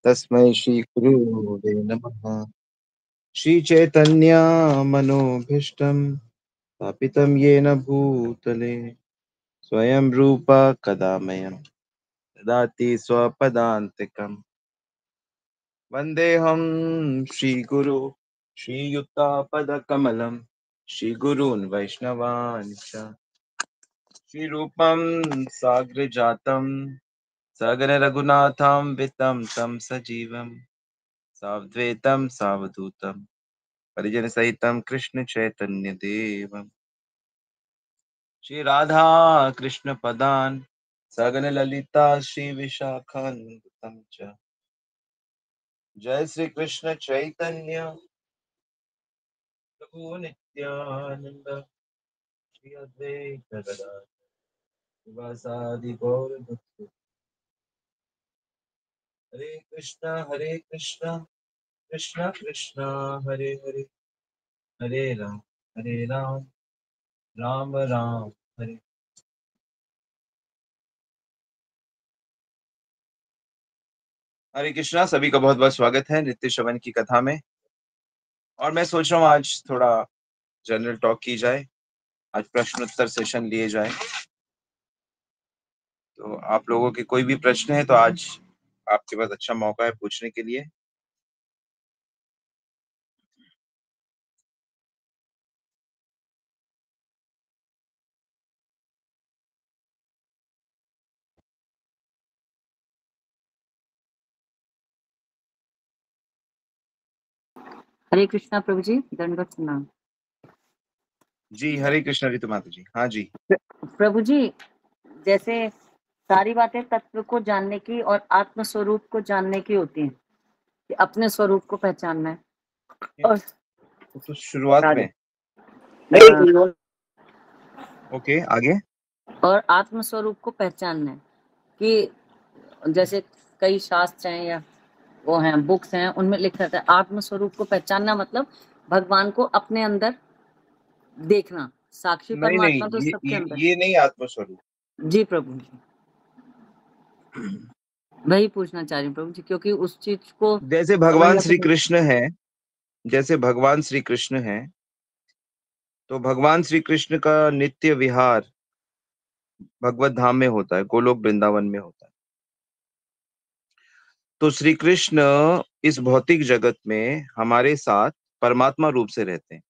तस्मै श्री गुरुवे नमः। श्री चैतन्य मनोभीष्टं स्थापितं येन भूतले स्वयं रूप कदा मह्यं ददाति स्वपदान्तिकम्। वन्देऽहं श्रीगुरु श्रीयुतापदकमलं श्रीगुरून् वैष्णवान् च श्रीरूपं साग्रजातं सगन रघुनाथं वितं तं सजीवं सावधूतं सावधूतं परिजन सहितं कृष्ण चैतन्य देवम् श्री राधा कृष्ण पदान सगन ललिता श्री विशाखान्वितं च जय श्री कृष्ण चैतन्य प्रभु नित्यानंद श्री अद्वैत गदाधर श्रीवासादि गौर भक्त। हरे कृष्णा कृष्णा कृष्णा हरे हरे हरे राम राम राम हरे। हरे कृष्णा, सभी का बहुत बहुत स्वागत है नित्य श्रवण की कथा में। और मैं सोच रहा हूँ आज थोड़ा जनरल टॉक की जाए, आज प्रश्नोत्तर सेशन लिए जाए। तो आप लोगों के कोई भी प्रश्न है तो आज आपके पास अच्छा मौका है पूछने के लिए। हरे कृष्णा प्रभु जी, दंडवत प्रणाम। जी हरे कृष्णा ऋतु माता जी। हाँ जी प्रभु जी, जैसे सारी बातें तत्व को जानने की और आत्म स्वरूप को जानने की होती हैं कि अपने स्वरूप को पहचानना है। और तो शुरुआत में ओके आगे और आत्म स्वरूप को पहचानना है कि जैसे कई शास्त्र हैं या वो हैं बुक्स हैं, उनमें लिखा रहता है आत्म स्वरूप को पहचानना मतलब भगवान को अपने अंदर देखना। साक्षी नहीं नहीं परमात्मा तो सबके अंदर। ये नहीं आत्मस्वरूप। जी प्रभु जी, वही पूछना चाह रही हूँ प्रभु जी, क्योंकि उस चीज को जैसे भगवान समझना श्री कृष्ण है, जैसे भगवान श्री कृष्ण है, तो भगवान श्री कृष्ण का नित्य विहार भगवत धाम में होता है, गोलोक वृंदावन में होता है। तो श्री कृष्ण इस भौतिक जगत में हमारे साथ परमात्मा रूप से रहते हैं,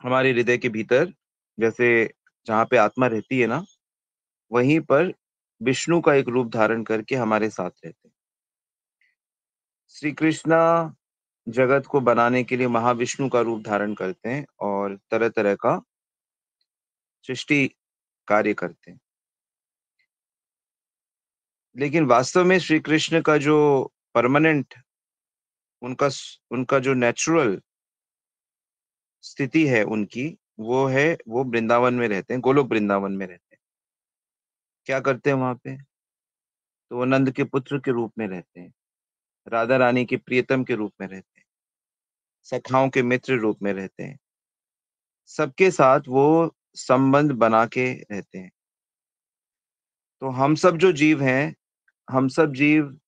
हमारे हृदय के भीतर। जैसे जहाँ पे आत्मा रहती है ना, वहीं पर विष्णु का एक रूप धारण करके हमारे साथ रहते हैं। श्री कृष्णा जगत को बनाने के लिए महाविष्णु का रूप धारण करते हैं और तरह तरह का सृष्टि कार्य करते हैं। लेकिन वास्तव में श्री कृष्ण का जो परमानेंट, उनका उनका जो नेचुरल स्थिति है उनकी, वो वृंदावन में रहते हैं, गोलोक वृंदावन में रहते हैं। क्या करते हैं वहां पे? तो वो नंद के पुत्र के रूप में रहते हैं, राधा रानी के प्रियतम के रूप में रहते हैं, सखाओं के मित्र रूप में रहते हैं। सबके साथ वो संबंध बना के रहते हैं। तो हम सब जो जीव हैं, हम सब जीव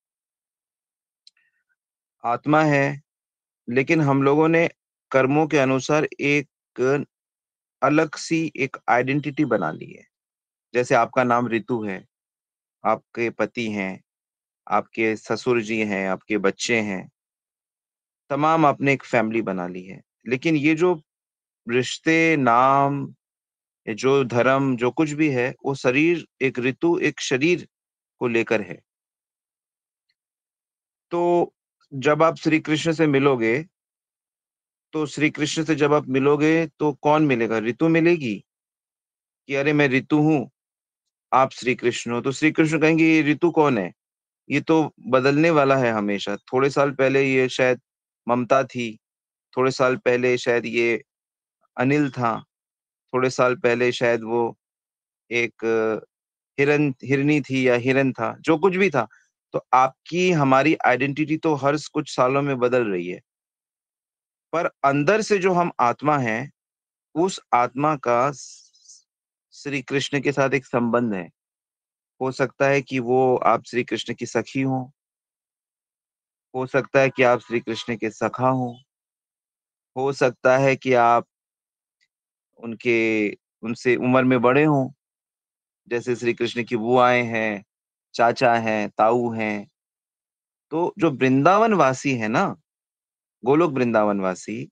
आत्मा है, लेकिन हम लोगों ने कर्मों के अनुसार एक अलग सी एक आइडेंटिटी बना ली है। जैसे आपका नाम ऋतु है, आपके पति हैं, आपके ससुर जी हैं, आपके बच्चे हैं, तमाम आपने एक फैमिली बना ली है। लेकिन ये जो रिश्ते, नाम, ये जो धर्म, जो कुछ भी है, वो शरीर, एक ऋतु, एक शरीर को लेकर है। तो जब आप श्री कृष्ण से मिलोगे, तो श्री कृष्ण से जब आप मिलोगे तो कौन मिलेगा? ऋतु मिलेगी कि अरे मैं ऋतु हूँ, आप श्री कृष्ण हो। तो श्री कृष्ण कहेंगे ये ऋतु कौन है? ये तो बदलने वाला है हमेशा। थोड़े साल पहले ये शायद ममता थी, थोड़े साल पहले शायद ये अनिल था, थोड़े साल पहले शायद वो एक हिरनी थी या हिरन था, जो कुछ भी था। तो आपकी हमारी आइडेंटिटी तो हर कुछ सालों में बदल रही है, पर अंदर से जो हम आत्मा है, उस आत्मा का श्री कृष्ण के साथ एक संबंध है। हो सकता है कि वो आप श्री कृष्ण की सखी हो, हो सकता है कि आप श्री कृष्ण के सखा हो सकता है कि आप उनके उनसे उम्र में बड़े हों, जैसे श्री कृष्ण की बुआएं हैं, चाचा हैं, ताऊ हैं। तो जो वृंदावन वासी है ना, गोलोक वृंदावन वासी,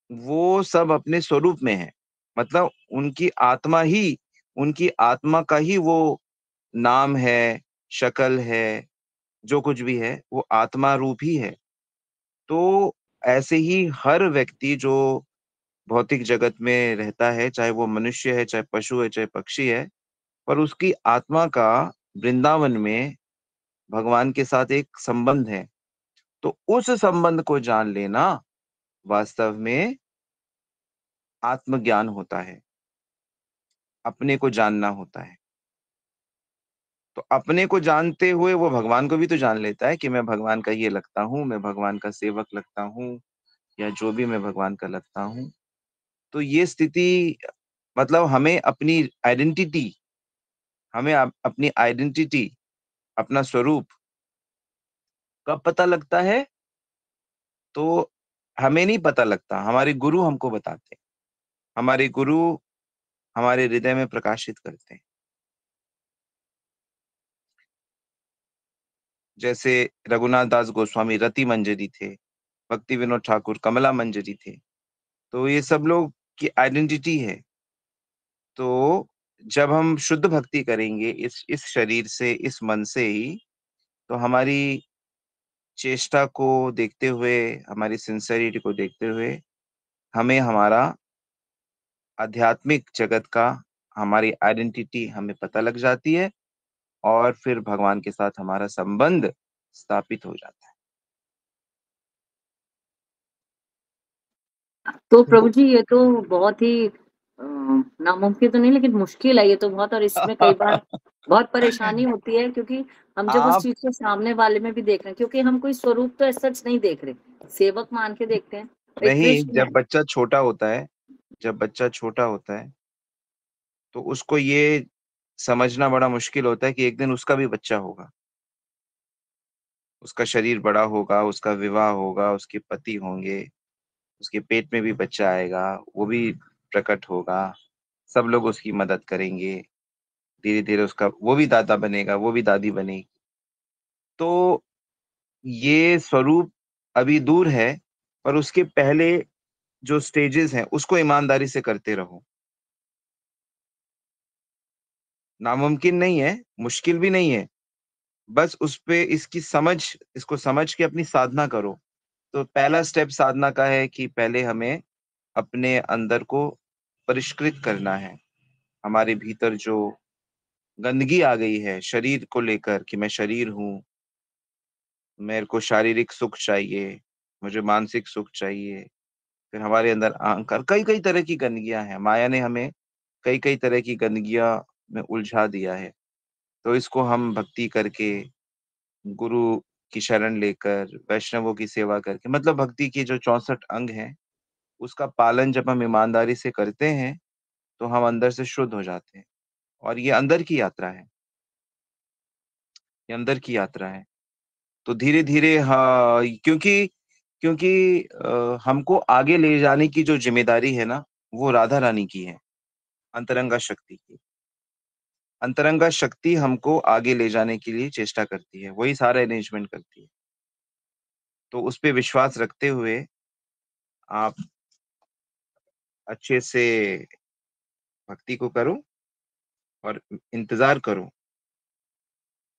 वो सब अपने स्वरूप में है। मतलब उनकी आत्मा का ही वो नाम है, शक्ल है, जो कुछ भी है वो आत्मा रूप ही है। तो ऐसे ही हर व्यक्ति जो भौतिक जगत में रहता है, चाहे वो मनुष्य है, चाहे पशु है, चाहे पक्षी है, पर उसकी आत्मा का वृंदावन में भगवान के साथ एक संबंध है। तो उस संबंध को जान लेना वास्तव में आत्मज्ञान होता है, अपने को जानना होता है। तो अपने को जानते हुए वो भगवान को भी तो जान लेता है कि मैं भगवान का ये लगता हूँ, मैं भगवान का सेवक लगता हूँ, या जो भी मैं भगवान का लगता हूँ। तो ये स्थिति, मतलब अपनी आइडेंटिटी, अपना स्वरूप कब पता लगता है? तो हमें नहीं पता लगता, हमारे गुरु हमको बताते हैं। हमारे गुरु हमारे हृदय में प्रकाशित करते हैं। जैसे रघुनाथ दास गोस्वामी रति मंजरी थे, भक्ति विनोद ठाकुर कमला मंजरी थे। तो ये सब लोग की आइडेंटिटी है। तो जब हम शुद्ध भक्ति करेंगे इस शरीर से, इस मन से ही, तो हमारी चेष्टा को देखते हुए, हमारी सिंसेरिटी को देखते हुए, हमें हमारा आध्यात्मिक जगत का, हमारी आइडेंटिटी हमें पता लग जाती है, और फिर भगवान के साथ हमारा संबंध स्थापित हो जाता है। तो प्रभु तो जी ये तो बहुत ही नामुमकिन तो नहीं, लेकिन मुश्किल है ये तो बहुत, और इसमें कई बार बहुत परेशानी होती है, क्योंकि हम जब उस आप चीज को सामने वाले में भी देख रहे हैं, क्योंकि हम कोई स्वरूप तो सच नहीं देख रहे, सेवक मान के देखते हैं भाई नहीं, कृष्ण है। जब बच्चा छोटा होता है तो उसको ये समझना बड़ा मुश्किल होता है कि एक दिन उसका भी बच्चा होगा, उसका शरीर बड़ा होगा, उसका विवाह होगा, उसके पति होंगे, उसके पेट में भी बच्चा आएगा, वो भी प्रकट होगा, सब लोग उसकी मदद करेंगे, धीरे धीरे उसका वो भी दादा बनेगा, वो भी दादी बनेगी। तो ये स्वरूप अभी दूर है, पर उसके पहले जो स्टेजेस हैं उसको ईमानदारी से करते रहो। नामुमकिन नहीं है, मुश्किल भी नहीं है, बस उस पे इसको समझ के अपनी साधना करो। तो पहला स्टेप साधना का है कि पहले हमें अपने अंदर को परिष्कृत करना है। हमारे भीतर जो गंदगी आ गई है शरीर को लेकर, कि मैं शरीर हूँ, मेरे को शारीरिक सुख चाहिए, मुझे मानसिक सुख चाहिए, फिर हमारे अंदर अहंकार, कई कई तरह की गंदगियां हैं। माया ने हमें कई कई तरह की गंदगियां में उलझा दिया है। तो इसको हम भक्ति करके, गुरु की शरण लेकर, वैष्णवों की सेवा करके, मतलब भक्ति के जो 64 अंग हैं उसका पालन जब हम ईमानदारी से करते हैं, तो हम अंदर से शुद्ध हो जाते हैं। और ये अंदर की यात्रा है, ये अंदर की यात्रा है। तो धीरे धीरे, हाँ, क्योंकि क्योंकि हमको आगे ले जाने की जो जिम्मेदारी है ना, वो राधा रानी की है, अंतरंगा शक्ति की। अंतरंगा शक्ति हमको आगे ले जाने के लिए चेष्टा करती है, वही सारा अरेंजमेंट करती है। तो उस पे विश्वास रखते हुए आप अच्छे से भक्ति को करो, और इंतजार करो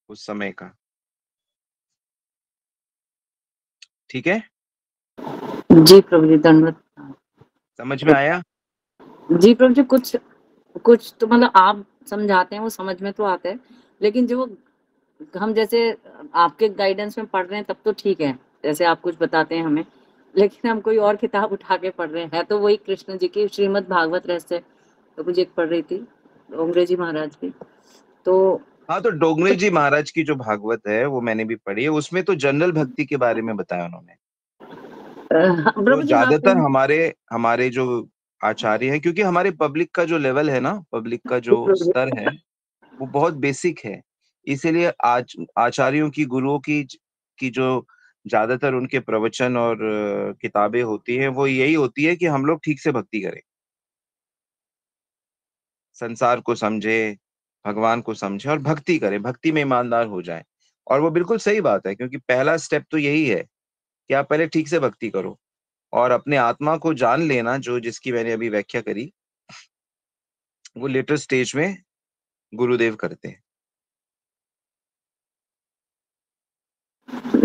उस समय का। ठीक है? जी प्रभु जी, धन्यवाद। समझ में आया? जी प्रभु जी, कुछ कुछ तो मतलब आप समझाते हैं वो समझ में तो आता है, लेकिन जो हम जैसे आपके गाइडेंस में पढ़ रहे हैं तब तो ठीक है, जैसे आप कुछ बताते हैं हमें, लेकिन हम कोई और किताब उठा के पढ़ रहे हैं, है तो वही कृष्ण जी की श्रीमद् भागवत रहस्य, तो मुझे एक पढ़ रही थी अंग्रेजी महाराज की। तो हाँ, तो डोंगरे जी महाराज की जो भागवत है वो मैंने भी पढ़ी है, उसमें तो जनरल भक्ति के बारे में बताया उन्होंने। तो प्रभु जी हाँ ज्यादातर कहीं। हमारे हमारे जो आचार्य हैं, क्योंकि हमारे पब्लिक का जो लेवल है ना, पब्लिक का जो स्तर है वो बहुत बेसिक है। इसीलिए आज आचार्यों की, गुरुओं की जो ज्यादातर उनके प्रवचन और किताबें होती हैं, वो यही होती है कि हम लोग ठीक से भक्ति करें, संसार को समझे, भगवान को समझे और भक्ति करें, भक्ति में ईमानदार हो जाए। और वो बिल्कुल सही बात है, क्योंकि पहला स्टेप तो यही है कि आप पहले ठीक से भक्ति करो और अपने आत्मा को जान लेना, जो जिसकी मैंने अभी व्याख्या करी, वो लेटर स्टेज में गुरुदेव करते हैं।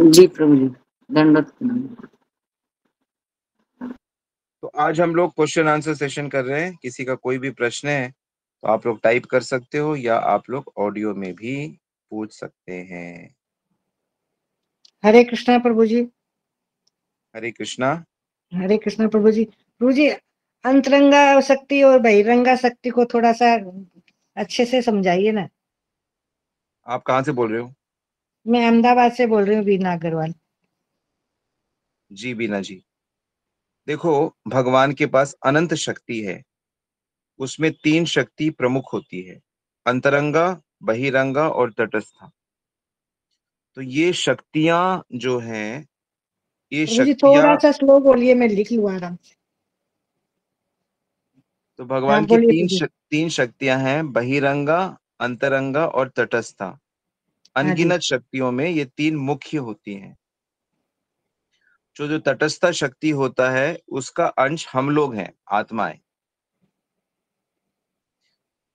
जी प्रभु जी, दंडवत प्रणाम। तो आज हम लोग क्वेश्चन आंसर सेशन कर रहे हैं। किसी का कोई भी प्रश्न है तो आप लोग टाइप कर सकते हो या आप लोग ऑडियो में भी पूछ सकते हैं। हरे कृष्णा प्रभु जी। हरे कृष्णा। हरे कृष्णा प्रभु जी। प्रभु जी, अंतरंगा शक्ति और बहिरंगा शक्ति को थोड़ा सा अच्छे से समझाइए ना। आप कहाँ से बोल रहे हो? मैं अहमदाबाद से बोल रही हूँ, बीना अग्रवाल। जी बीना जी, देखो, भगवान के पास अनंत शक्ति है। उसमें तीन शक्ति प्रमुख होती है, अंतरंगा, बहिरंगा और तटस्था। तो ये शक्तियां जो हैं, ये प्रभु जी शक्तियां, थोड़ा सा स्लो बोलिए, मैं लिख लूँ आराम से। तो हाँ भगवान की बोलिए प्रभु जी। तीन शक्तियां हैं, बहिरंगा, अंतरंगा और तटस्था। हाँ जी। अनगिनत शक्तियों में ये तीन मुख्य होती हैं। जो जो तटस्थ शक्ति होता है उसका अंश हम लोग हैं, आत्माएं।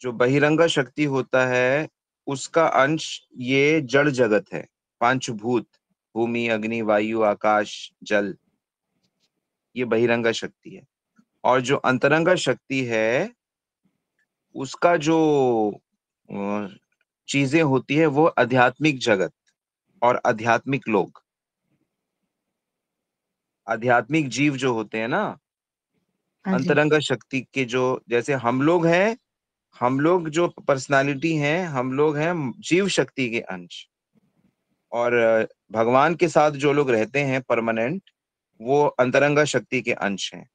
जो बहिरंगा शक्ति होता है उसका अंश ये जड़ जगत है, पांच भूत, भूमि, अग्नि, वायु, आकाश, जल, ये बहिरंगा शक्ति है। और जो अंतरंगा शक्ति है उसका जो अ, चीजें होती है वो आध्यात्मिक जगत और आध्यात्मिक लोग, आध्यात्मिक जीव जो होते हैं ना, हाँ जी। अंतरंगा शक्ति के जो, जैसे हम लोग हैं, हम लोग जो पर्सनालिटी हैं, हम लोग हैं जीव शक्ति के अंश। और भगवान के साथ जो लोग रहते हैं परमानेंट, वो अंतरंगा शक्ति के अंश हैं।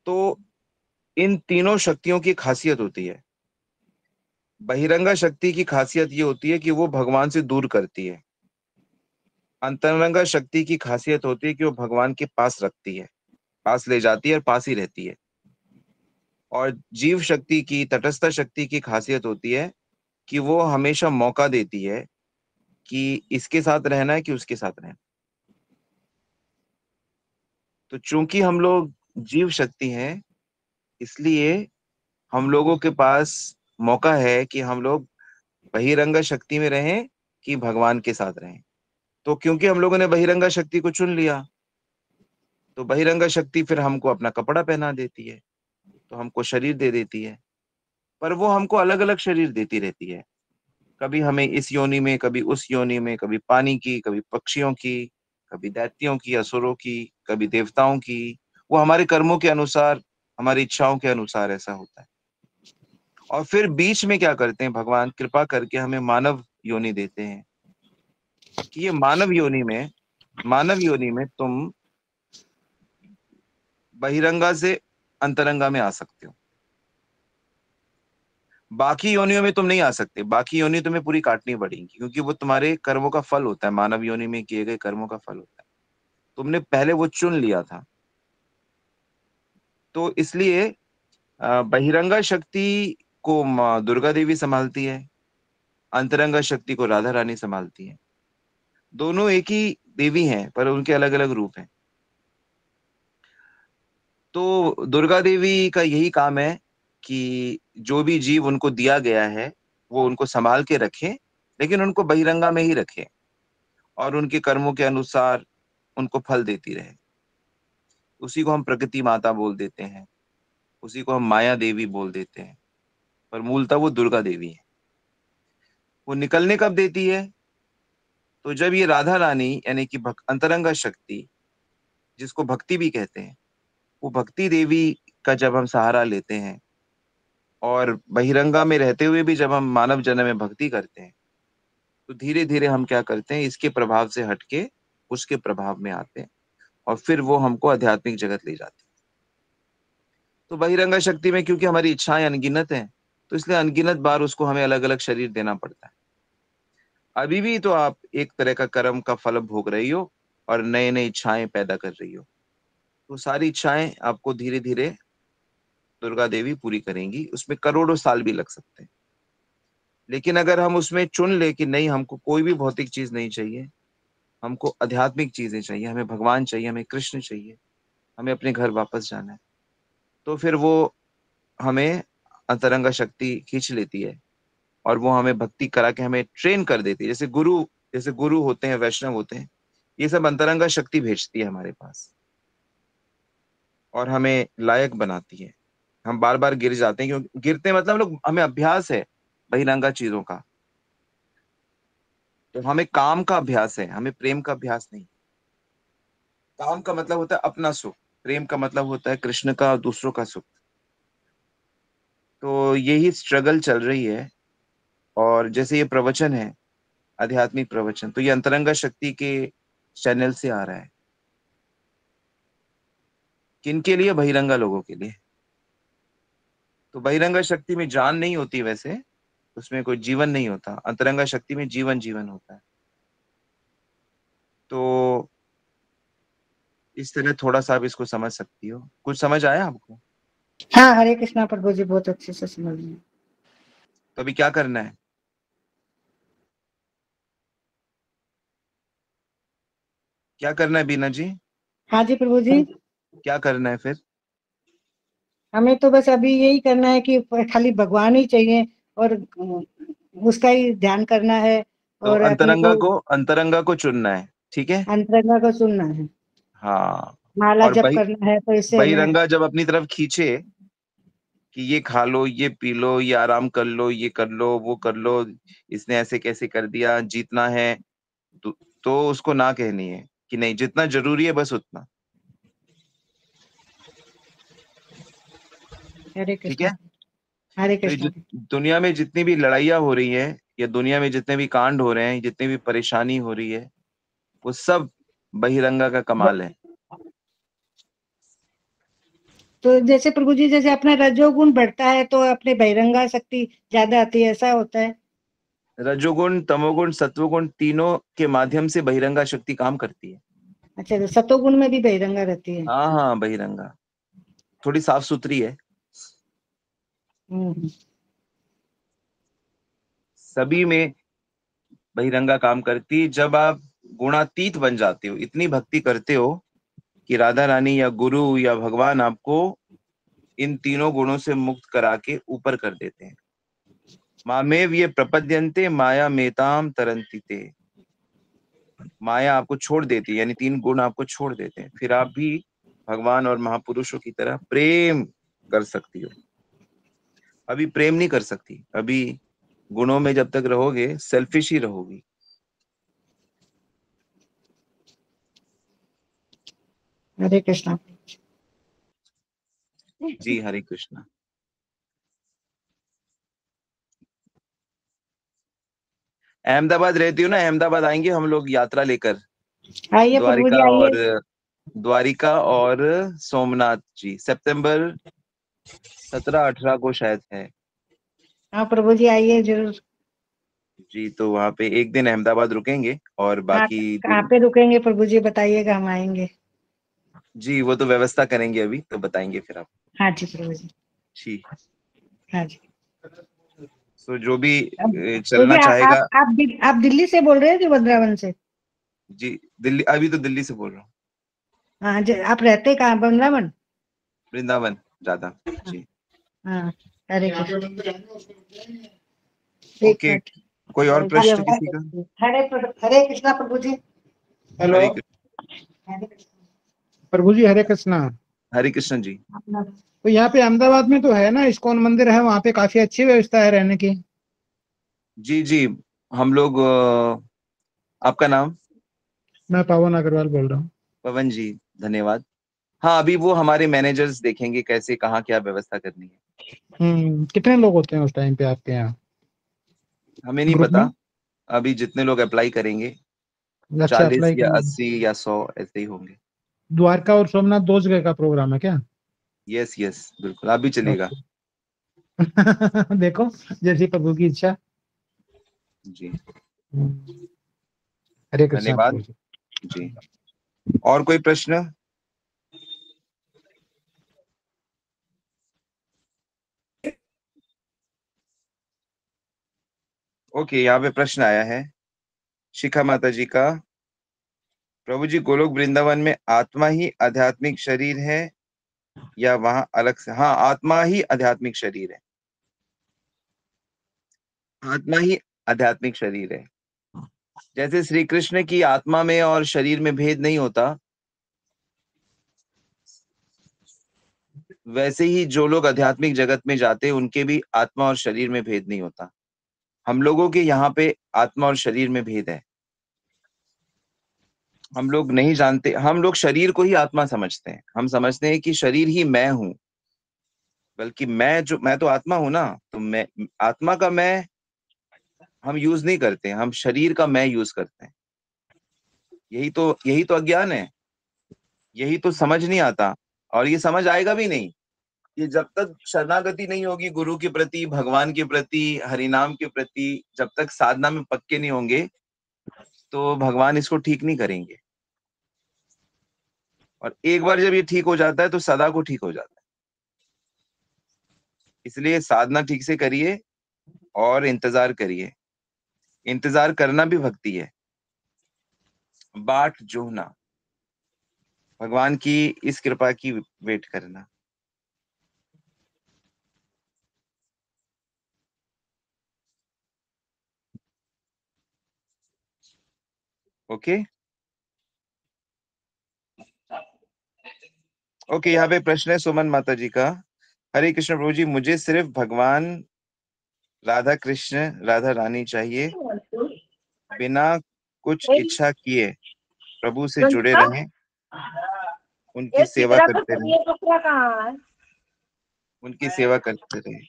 तो इन तीनों शक्तियों की खासियत होती है। बहिरंगा शक्ति की खासियत ये होती है कि वो भगवान से दूर करती है। अंतरंगा शक्ति की खासियत होती है कि वो भगवान के पास रखती है, पास ले जाती है और पास ही रहती है। और जीव शक्ति की, तटस्थ शक्ति की खासियत होती है कि वो हमेशा मौका देती है कि इसके साथ रहना है कि उसके साथ रहना है। तो चूंकि हम लोग जीव शक्ति हैं, इसलिए हम लोगों के पास मौका है कि हम लोग बहिरंगा शक्ति में रहें कि भगवान के साथ रहें। तो क्योंकि हम लोगों ने बहिरंगा शक्ति को चुन लिया, तो बहिरंगा शक्ति फिर हमको अपना कपड़ा पहना देती है, तो हमको शरीर दे देती है। पर वो हमको अलग अलग शरीर देती रहती है, कभी हमें इस योनि में, कभी उस योनि में, कभी पानी की, कभी पक्षियों की, कभी दैत्यों की, असुरों की, कभी देवताओं की। वो हमारे कर्मों के अनुसार, हमारी इच्छाओं के अनुसार ऐसा होता है। और फिर बीच में क्या करते हैं, भगवान कृपा करके हमें मानव योनि देते हैं कि ये मानव योनि में, मानव योनि में तुम बहिरंगा से अंतरंगा में आ सकते हो। बाकी योनियों में तुम नहीं आ सकते, बाकी योनि तुम्हें पूरी काटनी पड़ेगी, क्योंकि वो तुम्हारे कर्मों का फल होता है, मानव योनि में किए गए कर्मों का फल होता है। तुमने पहले वो चुन लिया था। तो इसलिए बहिरंगा शक्ति को माँ दुर्गा देवी संभालती है, अंतरंगा शक्ति को राधा रानी संभालती है। दोनों एक ही देवी हैं पर उनके अलग अलग रूप हैं। तो दुर्गा देवी का यही काम है कि जो भी जीव उनको दिया गया है वो उनको संभाल के रखें, लेकिन उनको बहिरंगा में ही रखें और उनके कर्मों के अनुसार उनको फल देती रहे। उसी को हम प्रकृति माता बोल देते हैं, उसी को हम माया देवी बोल देते हैं, पर मूलतः वो दुर्गा देवी है। वो निकलने कब देती है? तो जब ये राधा रानी यानी कि अंतरंगा शक्ति, जिसको भक्ति भी कहते हैं, वो भक्ति देवी का जब हम सहारा लेते हैं और बहिरंगा में रहते हुए भी जब हम मानव जन्म में भक्ति करते हैं, तो धीरे धीरे हम क्या करते हैं, इसके प्रभाव से हटके उसके प्रभाव में आते हैं और फिर वो हमको आध्यात्मिक जगत ले जाती है। तो बहिरंगा शक्ति में क्योंकि हमारी इच्छाएं अनगिनत हैं, तो इसलिए अनगिनत बार उसको हमें अलग अलग शरीर देना पड़ता है। अभी भी तो आप एक तरह का कर्म का फल भोग रही हो और नए नए इच्छाएं पैदा कर रही हो। तो सारी इच्छाएं आपको धीरे धीरे दुर्गा देवी पूरी करेंगी, उसमें करोड़ों साल भी लग सकते हैं। लेकिन अगर हम उसमें चुन ले कि नहीं, हमको कोई भी भौतिक चीज नहीं चाहिए, हमको आध्यात्मिक चीजें चाहिए, हमें भगवान चाहिए, हमें कृष्ण चाहिए, हमें अपने घर वापस जाना है, तो फिर वो हमें अंतरंगा शक्ति खींच लेती है और वो हमें भक्ति करा के हमें ट्रेन कर देती है। जैसे गुरु होते हैं, वैष्णव होते हैं, ये सब अंतरंगा शक्ति भेजती है हमारे पास और हमें लायक बनाती है। हम बार बार गिर जाते हैं, क्योंकि गिरते हैं मतलब हम लोग, हमें अभ्यास है बहिरंगा चीजों का। तो हमें काम का अभ्यास है, हमें प्रेम का अभ्यास नहीं। काम का मतलब होता है अपना सुख, प्रेम का मतलब होता है कृष्ण का और दूसरों का सुख। तो यही स्ट्रगल चल रही है। और जैसे ये प्रवचन है, आध्यात्मिक प्रवचन, तो ये अंतरंगा शक्ति के चैनल से आ रहा है। किनके लिए? बहिरंगा लोगों के लिए। तो बहिरंगा शक्ति में जान नहीं होती वैसे, उसमें कोई जीवन नहीं होता, अंतरंगा शक्ति में जीवन जीवन होता है। तो इस तरह थोड़ा सा आप इसको समझ सकती हो। कुछ समझ आया आपको? हाँ, हरे कृष्णा प्रभु जी, बहुत अच्छे से समझ लिया। तो अभी क्या करना है? क्या करना है बीना जी? हाँ जी प्रभु जी, क्या करना है फिर? हमें तो बस अभी यही करना है कि खाली भगवान ही चाहिए और उसका ही ध्यान करना है तो और अपने को अंतरंगा को चुनना है, ठीक है। अंतरंगा को सुनना है, हाँ। माला और जप करना है, तो इससे हमें बहिरंगा जब अपनी तरफ खींचे कि ये खा लो, ये पी लो, ये आराम कर लो, ये कर लो, वो कर लो, इसने ऐसे कैसे कर दिया, जीतना है, तो उसको ना कहनी है कि नहीं, जितना जरूरी है बस उतना। हरे ठीक कृष्णा, है। हरे तो ये कृष्णा। दुनिया में जितनी भी लड़ाइयाँ हो रही है, या दुनिया में जितने भी कांड हो रहे हैं, जितनी भी परेशानी हो रही है, वो सब बहिरंगा का कमाल है। तो जैसे प्रभु जी, जैसे अपना रजोगुण बढ़ता है तो अपने बहिरंगा शक्ति ज्यादा आती है, ऐसा होता है? रजोगुण, तमोगुण, सत्वगुण, तीनों के माध्यम से बहिरंगा शक्ति काम करती है। अच्छा, तो सतोगुण में भी बहिरंगा रहती है? हाँ हाँ, बहिरंगा थोड़ी साफ सुथरी है। हम्म। सभी में बहिरंगा काम करती है। जब आप गुणातीत बन जाते हो, इतनी भक्ति करते हो कि राधा रानी या गुरु या भगवान आपको इन तीनों गुणों से मुक्त करा के ऊपर कर देते हैं। मामेव ये प्रपद्यन्ते माया मेताम तरंति ते। माया आपको छोड़ देती है, यानी तीन गुण आपको छोड़ देते हैं, फिर आप भी भगवान और महापुरुषों की तरह प्रेम कर सकती हो। अभी प्रेम नहीं कर सकती, अभी गुणों में जब तक रहोगे सेल्फिश ही रहोगी। हरे कृष्णा। जी हरे कृष्णा। अहमदाबाद रहती हो ना? अहमदाबाद आएंगे हम लोग यात्रा लेकर। आइए प्रभु जी, द्वारिका आइए। और द्वारिका और सोमनाथ जी, सितंबर 17-18 को शायद है। हाँ प्रभु जी, आइए जरूर। जी, तो वहां पे एक दिन अहमदाबाद रुकेंगे और हाँ, बाकी कहाँ दिन, पे रुकेंगे प्रभु जी, बताइएगा, हम आएंगे। जी वो तो व्यवस्था करेंगे, अभी तो बताएंगे फिर आप। हाँ जी प्रभु जी। जी। हाँ जी। तो जो भी प्रभु जी, चलना चाहेगा। आप दिल्ली से बोल रहे हैं कि वृंदावन से? जी, दिल्ली, अभी तो दिल्ली से बोल रहा हूँ। हाँ जी, आप रहते कहाँ, वृंदावन? वृंदावन राधा। हाँ। जी। हाँ, हरे कृष्ण। एक ओके। मिनट। कोई और प्रश्न किसी का? हरे कृष्णा प्रभु जी। हेलो। हरे कृष्ण। हरे कृष्णा प्रभु जी, हरे कृष्णा। हरे कृष्ण जी। तो यहाँ पे अहमदाबाद में तो है ना, इस्कॉन मंदिर है, वहाँ पे काफी अच्छी व्यवस्था है रहने की। जी जी, हम लोग आपका नाम? मैं पवन अग्रवाल बोल रहा हूँ। पवन जी, धन्यवाद। हाँ, अभी वो हमारे मैनेजर्स देखेंगे कैसे कहाँ क्या व्यवस्था करनी है। कितने लोग होते हैं उस टाइम पे आपके यहाँ हमें नहीं ग्रुप में? पता, अभी जितने लोग अप्लाई करेंगे अच्छा, 40 अप्लाई या करेंगे। 80 या 100 ऐसे ही होंगे। द्वारका और सोमनाथ दो जगह का प्रोग्राम है क्या? यस यस, बिल्कुल, आप भी चलिएगा। ओके। देखो, जैसी प्रभु की इच्छा। जी। हरे कृष्णा धन्यवाद प्रभु जी। जी। और कोई प्रश्न? ओके, यहाँ पे प्रश्न आया है शिखा माता जी का। प्रभु जी, गोलोक वृंदावन में आत्मा ही आध्यात्मिक शरीर है या वहां अलग से? हाँ, आत्मा ही आध्यात्मिक शरीर है। आत्मा ही आध्यात्मिक शरीर है। जैसे श्री कृष्ण की आत्मा में और शरीर में भेद नहीं होता, वैसे ही जो लोग आध्यात्मिक जगत में जाते हैं उनके भी आत्मा और शरीर में भेद नहीं होता। हम लोगों के यहाँ पे आत्मा और शरीर में भेद है। हम लोग नहीं जानते, हम लोग शरीर को ही आत्मा समझते हैं। हम समझते हैं कि शरीर ही मैं हूं, बल्कि मैं तो आत्मा हूं ना। तो मैं, आत्मा का मैं हम यूज नहीं करते, हम शरीर का मैं यूज करते हैं। यही तो अज्ञान है, यही तो समझ नहीं आता, और ये समझ आएगा भी नहीं। ये जब तक शरणागति नहीं होगी गुरु के प्रति, भगवान के प्रति, हरिनाम के प्रति, जब तक साधना में पक्के नहीं होंगे, तो भगवान इसको ठीक नहीं करेंगे। और एक बार जब ये ठीक हो जाता है तो सदा को ठीक हो जाता है। इसलिए साधना ठीक से करिए और इंतजार करिए। इंतजार करना भी भक्ति है। बाट जोहना, भगवान की इस कृपा की वेट करना। ओके ओके, यहाँ पे प्रश्न है सुमन माता जी का। हरे कृष्ण प्रभु जी, मुझे सिर्फ भगवान राधा कृष्ण राधा रानी चाहिए, बिना कुछ इच्छा किए प्रभु से जुड़े रहें, उनकी सेवा करते रहें, उनकी सेवा करते रहें।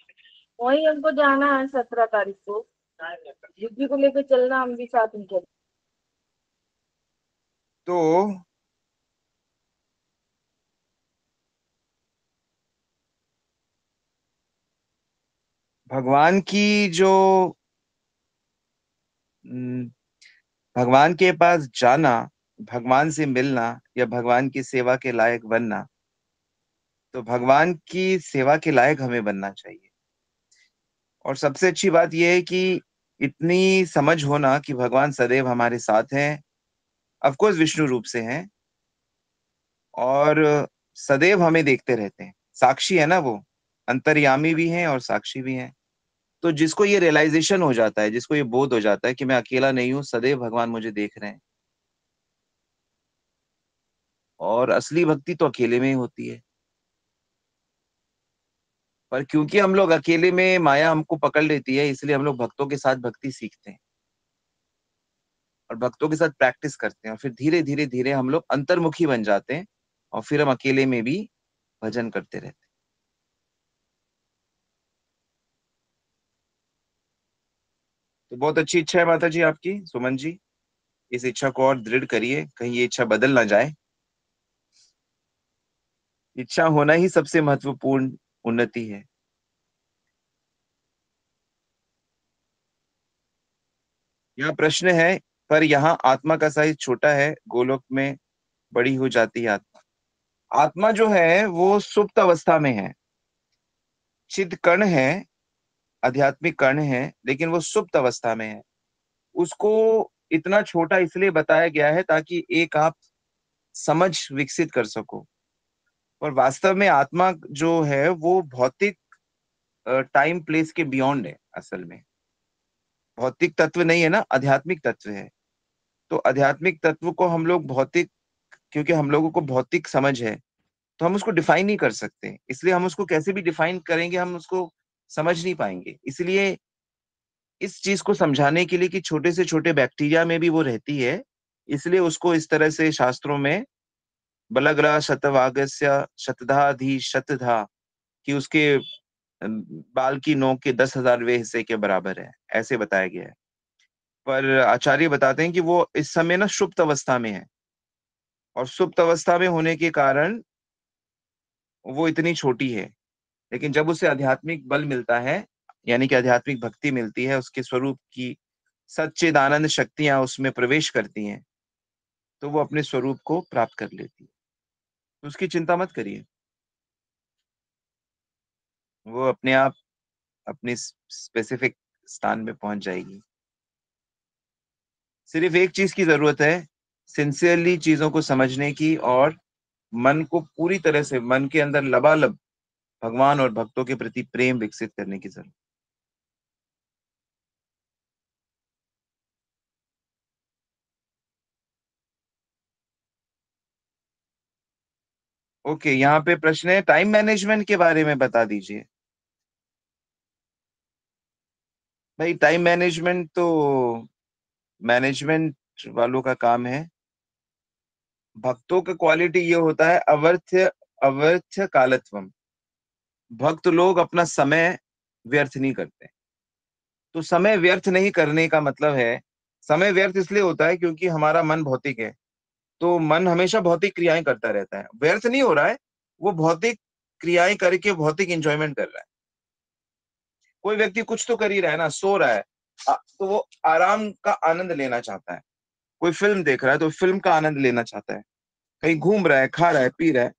वही हमको जाना है 17 तारीख को, युद्धि को लेकर चलना, हम भी साथ में चल। तो भगवान की जो भगवान के पास जाना, भगवान से मिलना या भगवान की सेवा के लायक बनना, तो भगवान की सेवा के लायक हमें बनना चाहिए। और सबसे अच्छी बात यह है कि इतनी समझ होना कि भगवान सदैव हमारे साथ हैं, ऑफ कोर्स विष्णु रूप से हैं, और सदैव हमें देखते रहते हैं। साक्षी है ना वो, अंतर्यामी भी हैं और साक्षी भी हैं। तो जिसको ये रियलाइजेशन हो जाता है, जिसको ये बोध हो जाता है कि मैं अकेला नहीं हूं, सदैव भगवान मुझे देख रहे हैं, और असली भक्ति तो अकेले में ही होती है। पर क्योंकि हम लोग अकेले में, माया हमको पकड़ लेती है, इसलिए हम लोग भक्तों के साथ भक्ति सीखते हैं और भक्तों के साथ प्रैक्टिस करते हैं, और फिर धीरे धीरे धीरे हम लोग अंतर्मुखी बन जाते हैं, और फिर हम अकेले में भी भजन करते रहते हैं। तो बहुत अच्छी इच्छा है माता जी आपकी, सुमन जी। इस इच्छा को और दृढ़ करिए, कहीं ये इच्छा बदल ना जाए। इच्छा होना ही सबसे महत्वपूर्ण उन्नति है। यहाँ प्रश्न है, पर यहाँ आत्मा का साइज छोटा है, गोलोक में बड़ी हो जाती है आत्मा। आत्मा जो है वो सुप्त अवस्था में है, चिद कण है, आध्यात्मिक कण है, लेकिन वो सुप्त अवस्था में है। उसको इतना छोटा इसलिए बताया गया है ताकि एक आप समझ विकसित कर सको। और वास्तव में आत्मा जो है वो भौतिक टाइम प्लेस के बियॉन्ड है। असल में भौतिक तत्व नहीं है ना, आध्यात्मिक तत्व है। तो आध्यात्मिक तत्व को हम लोग भौतिक, क्योंकि हम लोगों को भौतिक समझ है, तो हम उसको डिफाइन नहीं कर सकते। इसलिए हम उसको कैसे भी डिफाइन करेंगे, हम उसको समझ नहीं पाएंगे। इसलिए इस चीज को समझाने के लिए कि छोटे से छोटे बैक्टीरिया में भी वो रहती है, इसलिए उसको इस तरह से शास्त्रों में बलग्रा शतवागस्य शतधाधि शतधा, कि उसके बाल की नोक के 10,000वें हिस्से के बराबर है, ऐसे बताया गया है। पर आचार्य बताते हैं कि वो इस समय ना सुप्त अवस्था में है, और सुप्त अवस्था में होने के कारण वो इतनी छोटी है। लेकिन जब उसे आध्यात्मिक बल मिलता है, यानी कि आध्यात्मिक भक्ति मिलती है, उसके स्वरूप की सच्चिद आनंद शक्तियां उसमें प्रवेश करती हैं, तो वो अपने स्वरूप को प्राप्त कर लेती है। तो उसकी चिंता मत करिए, वो अपने आप अपनी स्पेसिफिक स्थान में पहुंच जाएगी। सिर्फ एक चीज की जरूरत है, सिंसियरली चीजों को समझने की, और मन को पूरी तरह से, मन के अंदर लबालब भगवान और भक्तों के प्रति प्रेम विकसित करने की जरूरत। ओके, यहाँ पे प्रश्न है टाइम मैनेजमेंट के बारे में बता दीजिए। भाई टाइम मैनेजमेंट तो मैनेजमेंट वालों का काम है। भक्तों का क्वालिटी ये होता है अवर्थ्य अवर्थ्य कालत्वम। भक्त लोग अपना समय व्यर्थ नहीं करते। तो समय व्यर्थ नहीं करने का मतलब है, समय व्यर्थ इसलिए होता है क्योंकि हमारा मन भौतिक है, तो मन हमेशा भौतिक क्रियाएं करता रहता है। व्यर्थ नहीं हो रहा है, वो भौतिक क्रियाएं करके भौतिक एंजॉयमेंट कर रहा है। कोई व्यक्ति कुछ तो कर ही रहा है ना, सो रहा है, तो वो आराम का आनंद लेना चाहता है। कोई फिल्म देख रहा है तो फिल्म का आनंद लेना चाहता है। कहीं घूम रहा है, खा रहा है, पी रहा है,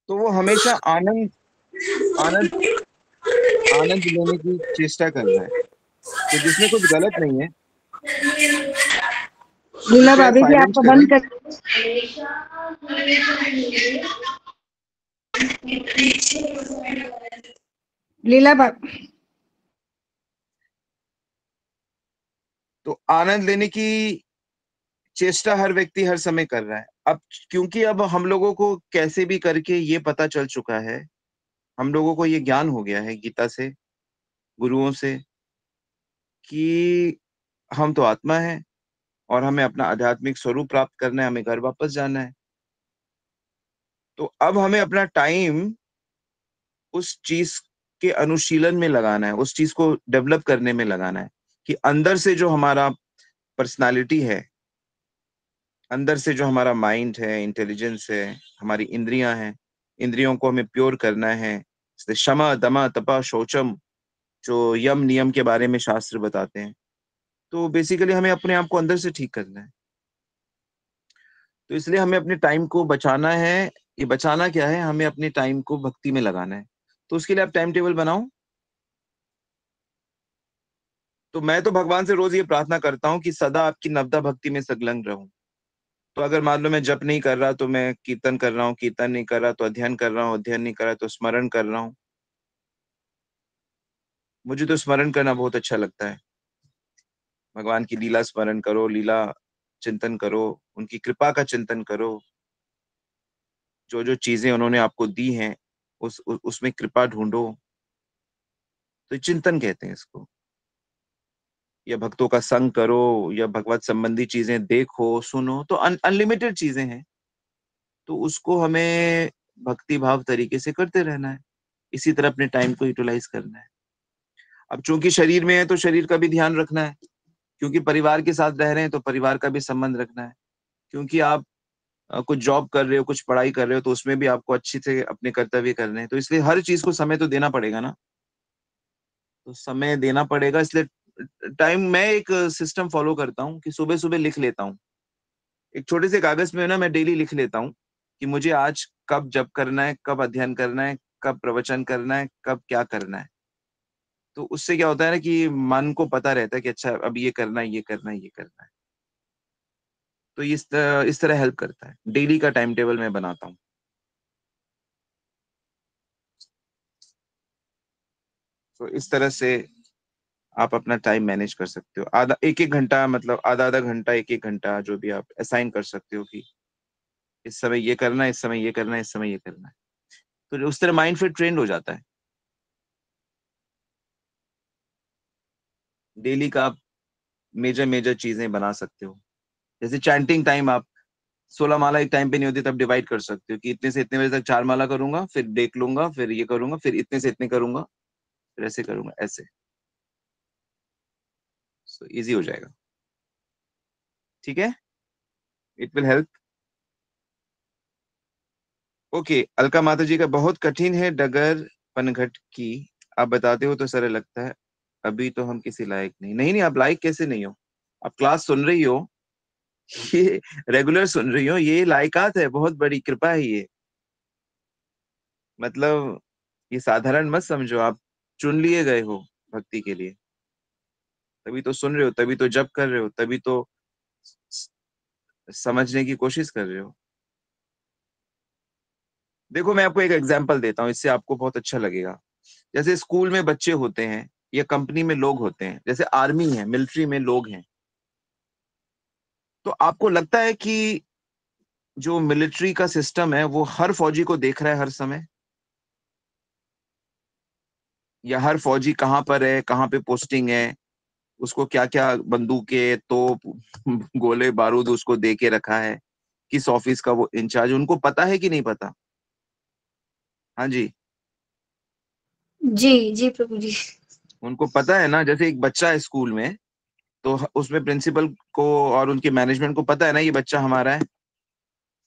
तो वो हमेशा आनंद आनंद आनंद लेने की चेष्टा कर रहा है। तो जिसमें कुछ गलत नहीं है, वो लीला चाहे भाभी जी फाइनेंस आपको करे। बंद कर। लीला भाभी तो आनंद लेने की चेष्टा हर व्यक्ति हर समय कर रहा है। अब क्योंकि अब हम लोगों को कैसे भी करके ये पता चल चुका है, हम लोगों को ये ज्ञान हो गया है गीता से, गुरुओं से, कि हम तो आत्मा है और हमें अपना आध्यात्मिक स्वरूप प्राप्त करना है, हमें घर वापस जाना है। तो अब हमें अपना टाइम उस चीज के अनुशीलन में लगाना है, उस चीज को डेवलप करने में लगाना है, कि अंदर से जो हमारा पर्सनालिटी है, अंदर से जो हमारा माइंड है, इंटेलिजेंस है, हमारी इंद्रियां हैं, इंद्रियों को हमें प्योर करना है। जैसे शमा दमा तपा शौचम, जो यम नियम के बारे में शास्त्र बताते हैं। तो बेसिकली हमें अपने आप को अंदर से ठीक करना है। तो इसलिए हमें अपने टाइम को बचाना है। ये बचाना क्या है, हमें अपने टाइम को भक्ति में लगाना है। तो उसके लिए आप टाइम टेबल बनाओ। तो मैं तो भगवान से रोज ये प्रार्थना करता हूँ कि सदा आपकी नवदा भक्ति में संलग्न रहूं। तो अगर मान लो मैं जप नहीं कर रहा तो मैं कीर्तन कर रहा हूँ, कीर्तन नहीं कर रहा तो अध्ययन कर रहा हूँ, अध्ययन नहीं कर रहा तो स्मरण कर रहा हूँ। मुझे तो स्मरण करना बहुत अच्छा लगता है। भगवान की लीला स्मरण करो, लीला चिंतन करो, उनकी कृपा का चिंतन करो। जो जो चीजें उन्होंने आपको दी हैं, उसमें कृपा ढूंढो। तो ये चिंतन कहते हैं इसको। या भक्तों का संग करो, या भगवत संबंधी चीजें देखो, सुनो, तो अनलिमिटेड चीजें हैं। तो उसको हमें भक्ति भाव तरीके से करते रहना है। इसी तरह अपने टाइम को यूटिलाइज करना है। अब चूंकि शरीर में है तो शरीर का भी ध्यान रखना है, क्योंकि परिवार के साथ रह रहे हैं तो परिवार का भी संबंध रखना है। क्योंकि आप कुछ जॉब कर रहे हो, कुछ पढ़ाई कर रहे हो, तो उसमें भी आपको अच्छी से अपने कर्तव्य करने हैं। तो इसलिए हर चीज को समय तो देना पड़ेगा ना। तो समय देना पड़ेगा, इसलिए टाइम, मैं एक सिस्टम फॉलो करता हूँ कि सुबह सुबह लिख लेता हूँ। एक छोटे से कागज में ना मैं डेली लिख लेता हूँ कि मुझे आज कब जप करना है, कब अध्ययन करना है, कब प्रवचन करना है, कब क्या करना है। तो उससे क्या होता है ना कि मन को पता रहता है कि अच्छा अब ये करना है, ये करना है, ये करना है। तो इस तरह हेल्प करता है। डेली का टाइम टेबल मैं बनाता हूँ। तो इस तरह से आप अपना टाइम मैनेज कर सकते हो। आधा एक एक घंटा, मतलब आधा आधा घंटा, एक एक घंटा, जो भी आप असाइन कर सकते हो कि इस समय ये करना है, इस समय ये करना है, इस समय ये करना है। तो उस तरह माइंड फिर ट्रेंड हो जाता है। डेली का आप मेजर मेजर चीजें बना सकते हो। जैसे चैंटिंग टाइम, आप 16 माला एक टाइम पे नहीं होती, तब डिवाइड कर सकते हो कि इतने से इतने बजे तक 4 माला करूंगा, फिर देख लूंगा, फिर ये करूंगा, फिर इतने से इतने करूंगा, फिर ऐसे करूंगा, ऐसे। सो इजी हो जाएगा। ठीक है, it will help. Okay, Alka माता जी का बहुत कठिन है डगर पनघट की, आप बताते हो तो सरल लगता है। अभी तो हम किसी लायक नहीं। नहीं नहीं, आप लायक कैसे नहीं हो? आप क्लास सुन रही हो, ये रेगुलर सुन रही हो, ये लायकात है, बहुत बड़ी कृपा है ये। मतलब ये साधारण मत समझो, आप चुन लिए गए हो भक्ति के लिए, तभी तो सुन रहे हो, तभी तो जप कर रहे हो, तभी तो समझने की कोशिश कर रहे हो। देखो मैं आपको एक एग्जांपल देता हूँ, इससे आपको बहुत अच्छा लगेगा। जैसे स्कूल में बच्चे होते हैं या कंपनी में लोग होते हैं, जैसे आर्मी है, मिलिट्री में लोग हैं, तो आपको लगता है कि जो मिलिट्री का सिस्टम है वो हर फौजी को देख रहा है हर समय, या हर फौजी कहाँ पर है, कहाँ पे पोस्टिंग है, उसको क्या क्या बंदूकें, तोप, गोले बारूद उसको दे के रखा है, किस ऑफिस का वो इंचार्ज, उनको पता है कि नहीं पता? हाँ जी, जी जी प्रभु जी। उनको पता है ना। जैसे एक बच्चा है स्कूल में, तो उसमें प्रिंसिपल को और उनके मैनेजमेंट को पता है ना ये बच्चा हमारा है,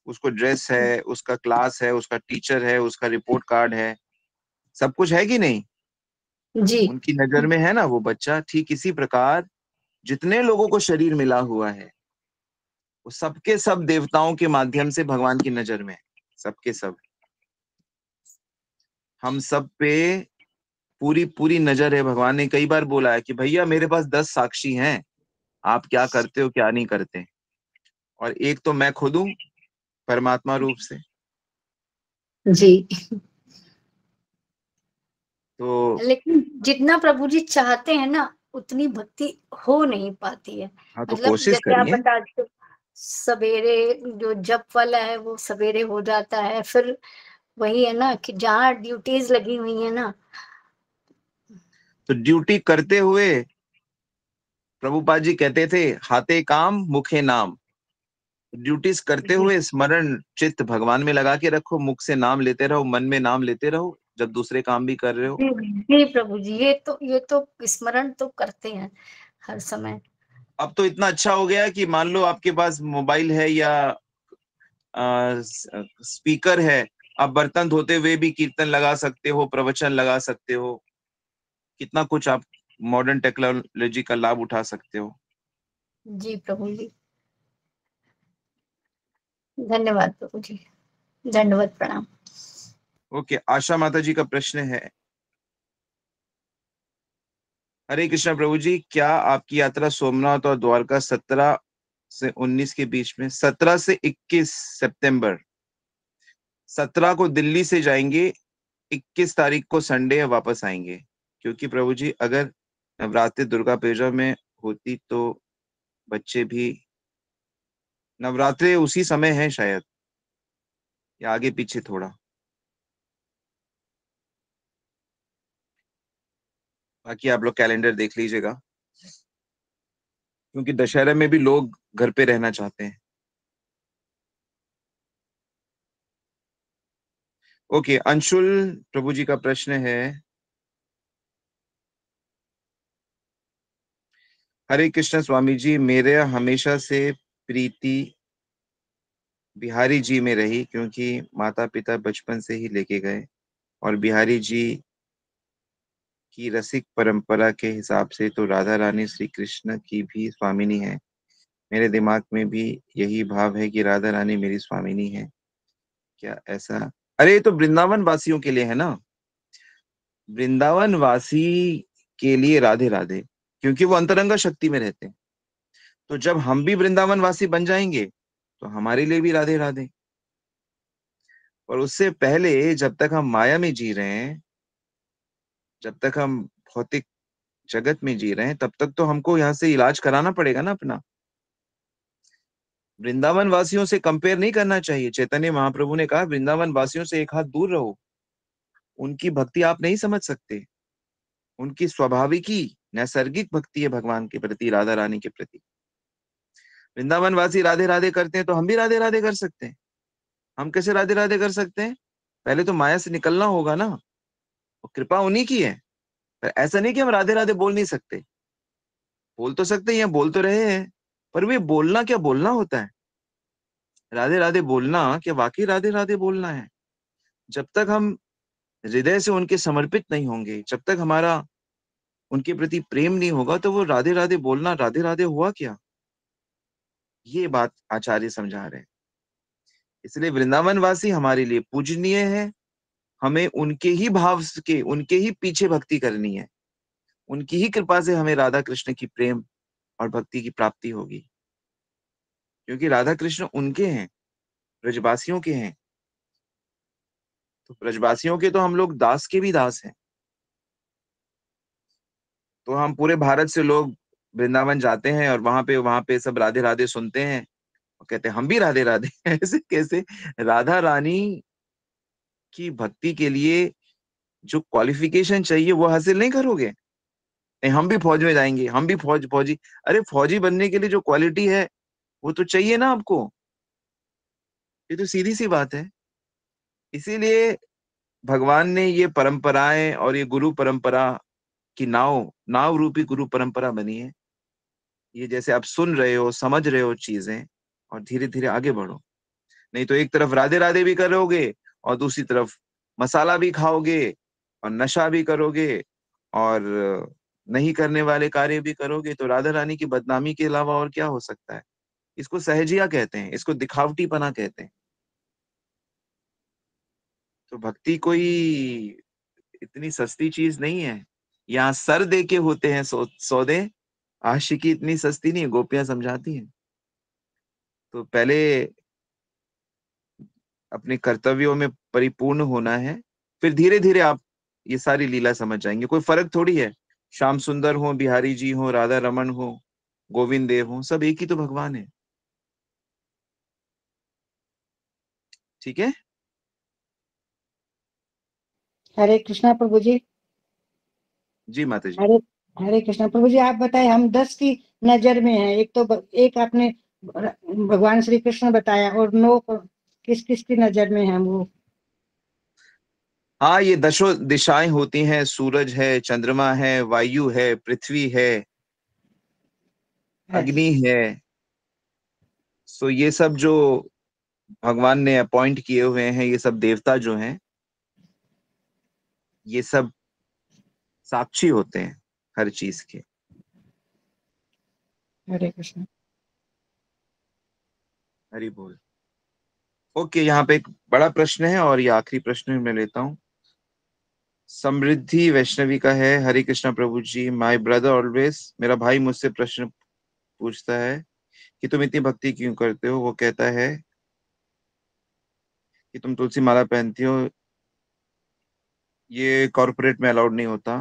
उसको ड्रेस है, उसका क्लास है, उसका टीचर है, उसका रिपोर्ट कार्ड है, सब कुछ है कि नहीं? जी उनकी नजर में है ना वो बच्चा। ठीक इसी प्रकार जितने लोगों को शरीर मिला हुआ है, वो सबके सब देवताओं के माध्यम से भगवान की नजर में है, सबके सब। हम सब पे पूरी पूरी नजर है। भगवान ने कई बार बोला है कि भैया मेरे पास 10 साक्षी हैं, आप क्या करते हो क्या नहीं करते, और एक तो मैं खुद हूं परमात्मा रूप से। जी। तो लेकिन जितना प्रभु जी चाहते हैं ना उतनी भक्ति हो नहीं पाती है। हाँ, तो मतलब कोशिश जैसे आप करिए। बताते हो, सवेरे जो जप वाला है वो सवेरे हो जाता है, फिर वही है ना कि जहाँ ड्यूटीज लगी हुई है ना। तो ड्यूटी करते हुए प्रभुपाद जी कहते थे, हाथे काम मुखे नाम। ड्यूटीज करते जी हुए स्मरण चित्त भगवान में लगा के रखो, मुख से नाम लेते रहो, मन में नाम लेते रहो जब दूसरे काम भी कर रहे हो। जी प्रभु जी, ये तो स्मरण तो करते हैं हर समय। अब तो इतना अच्छा हो गया कि मान लो आपके पास मोबाइल है या स्पीकर है, आप बर्तन धोते हुए भी कीर्तन लगा सकते हो, प्रवचन लगा सकते हो, कितना कुछ आप मॉडर्न टेक्नोलॉजी का लाभ उठा सकते हो। जी प्रभु जी, धन्यवाद प्रभु जी, दंडवत प्रणाम। ओके, आशा माता जी का प्रश्न है, हरे कृष्णा प्रभु जी, क्या आपकी यात्रा सोमनाथ और द्वारका 17 से 19 के बीच में, 17 से 21 सितंबर, 17 को दिल्ली से जाएंगे, 21 तारीख को संडे वापस आएंगे? क्योंकि प्रभु जी अगर नवरात्रि दुर्गा पूजा में होती तो बच्चे भी, नवरात्रि उसी समय है शायद, या आगे पीछे थोड़ा, बाकी आप लोग कैलेंडर देख लीजिएगा, क्योंकि दशहरा में भी लोग घर पे रहना चाहते हैं। ओके, अंशुल प्रभु जी का प्रश्न है, हरे कृष्ण स्वामी जी, मेरे हमेशा से प्रीति बिहारी जी में रही, क्योंकि माता पिता बचपन से ही लेके गए, और बिहारी जी की रसिक परंपरा के हिसाब से तो राधा रानी श्री कृष्ण की भी स्वामिनी है। मेरे दिमाग में भी यही भाव है कि राधा रानी मेरी स्वामिनी है। क्या ऐसा? अरे ये तो वृंदावन वासियों के लिए है ना, वृंदावन वासी के लिए राधे राधे, क्योंकि वो अंतरंगा शक्ति में रहते हैं। तो जब हम भी वृंदावन वासी बन जाएंगे तो हमारे लिए भी राधे राधे। और उससे पहले जब तक हम माया में जी रहे हैं, जब तक हम भौतिक जगत में जी रहे हैं, तब तक तो हमको यहाँ से इलाज कराना पड़ेगा ना अपना। वृंदावन वासियों से कंपेयर नहीं करना चाहिए। चैतन्य महाप्रभु ने कहा वृंदावन वासियों से एक हाथ दूर रहो, उनकी भक्ति आप नहीं समझ सकते, उनकी स्वाभाविकी नैसर्गिक भक्ति है भगवान के प्रति, राधा रानी के प्रति। वृंदावन वासी राधे राधे करते हैं तो हम भी राधे राधे कर सकते हैं। हम कैसे राधे राधे कर सकते हैं? पहले तो माया से निकलना होगा ना, और कृपा उन्हीं की है। पर ऐसा नहीं कि हम राधे राधे बोल नहीं सकते, बोल तो सकते हैं, बोल तो रहे हैं, पर वे बोलना क्या बोलना होता है? राधे राधे बोलना क्या वाकई राधे राधे बोलना है? जब तक हम हृदय से उनके समर्पित नहीं होंगे, जब तक हमारा उनके प्रति प्रेम नहीं होगा तो वो राधे राधे बोलना राधे राधे हुआ क्या? ये बात आचार्य समझा रहे हैं। इसलिए वृंदावनवासी हमारे लिए पूजनीय है, हमें उनके ही भाव के, उनके ही पीछे भक्ति करनी है, उनकी ही कृपा से हमें राधा कृष्ण की प्रेम और भक्ति की प्राप्ति होगी, क्योंकि राधा कृष्ण उनके हैं, ब्रजवासियों के हैं। तो ब्रजवासियों के तो हम लोग दास के भी दास हैं। तो हम पूरे भारत से लोग वृंदावन जाते हैं और वहां पे सब राधे राधे सुनते हैं और कहते हैं हम भी राधे राधे। ऐसे कैसे? राधा रानी की भक्ति के लिए जो क्वालिफिकेशन चाहिए वो हासिल नहीं करोगे? नहीं, हम भी फौज में जाएंगे, हम भी फौजी। अरे फौजी बनने के लिए जो क्वालिटी है वो तो चाहिए ना आपको। ये तो सीधी सी बात है। इसीलिए भगवान ने ये परंपराएं और ये गुरु परंपरा की नाव नाव रूपी गुरु परंपरा बनी है। ये जैसे आप सुन रहे हो, समझ रहे हो चीजें, और धीरे धीरे आगे बढ़ो। नहीं तो एक तरफ राधे राधे भी करोगे और दूसरी तरफ मसाला भी खाओगे और नशा भी करोगे और नहीं करने वाले कार्य भी करोगे, तो राधा रानी की बदनामी के अलावा और क्या हो सकता है? इसको सहजिया कहते हैं, इसको दिखावटीपना कहते हैं। तो भक्ति कोई इतनी सस्ती चीज नहीं है। यहाँ सर दे के होते हैं सौदे। आशिकी इतनी सस्ती नहीं है, गोपियां समझाती हैं। तो पहले अपने कर्तव्यों में परिपूर्ण होना है, फिर धीरे धीरे आप ये सारी लीला समझ जाएंगे। कोई फर्क थोड़ी है, श्याम सुंदर हो, बिहारी जी हो, राधा रमन हो, गोविंद देव हो, सब एक ही तो भगवान है। ठीक है। हरे कृष्णा प्रभु जी। जी माता जी। हरे हरे कृष्णा प्रभु जी। आप बताए, हम 10 की नजर में हैं। एक आपने भगवान श्री कृष्ण बताया, और 9 किस किस की नजर में है वो? हाँ, ये 10 दिशाएं होती हैं। सूरज है, चंद्रमा है, वायु है, पृथ्वी है, अग्नि है। सो ये सब जो भगवान ने अपॉइंट किए हुए हैं, ये सब देवता जो हैं, ये सब साक्षी होते हैं हर चीज के। हरे कृष्ण। हरि बोल। ओके, यहाँ पे एक बड़ा प्रश्न है और ये आखिरी प्रश्न मैं लेता हूँ। समृद्धि वैष्णवी का है। हरे कृष्णा प्रभु जी, माय ब्रदर ऑलवेज, मेरा भाई मुझसे प्रश्न पूछता है कि तुम इतनी भक्ति क्यों करते हो। वो कहता है कि तुम तुलसी माला पहनती हो, ये कॉर्पोरेट में अलाउड नहीं होता,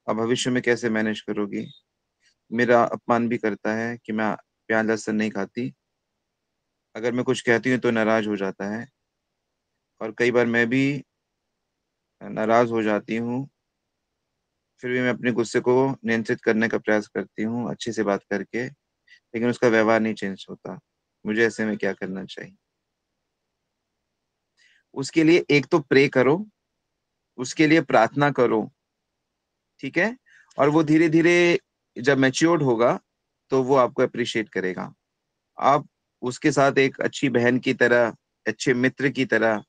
अब भविष्य में कैसे मैनेज करोगी? मेरा अपमान भी करता है कि मैं प्याज लहसुन नहीं खाती, अगर मैं कुछ कहती हूँ तो नाराज हो जाता है, और कई बार मैं भी नाराज हो जाती हूँ, फिर भी मैं अपने गुस्से को नियंत्रित करने का प्रयास करती हूँ अच्छे से बात करके, लेकिन उसका व्यवहार नहीं चेंज होता। मुझे ऐसे में क्या करना चाहिए? उसके लिए एक तो प्रे करो, उसके लिए प्रार्थना करो, ठीक है? और वो धीरे धीरे जब मैच्योर्ड होगा तो वो आपको अप्रिशिएट करेगा। आप उसके साथ एक अच्छी बहन की तरह, अच्छे मित्र की तरह,